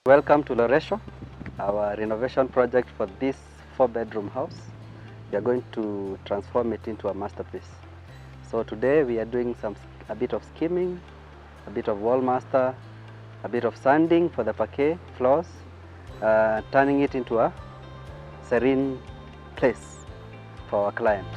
Welcome to Loresho, our renovation project for this 4-bedroom house. We are going to transform it into a masterpiece. So today we are doing a bit of skimming, a bit of wall master, a bit of sanding for the parquet floors, turning it into a serene place for our client.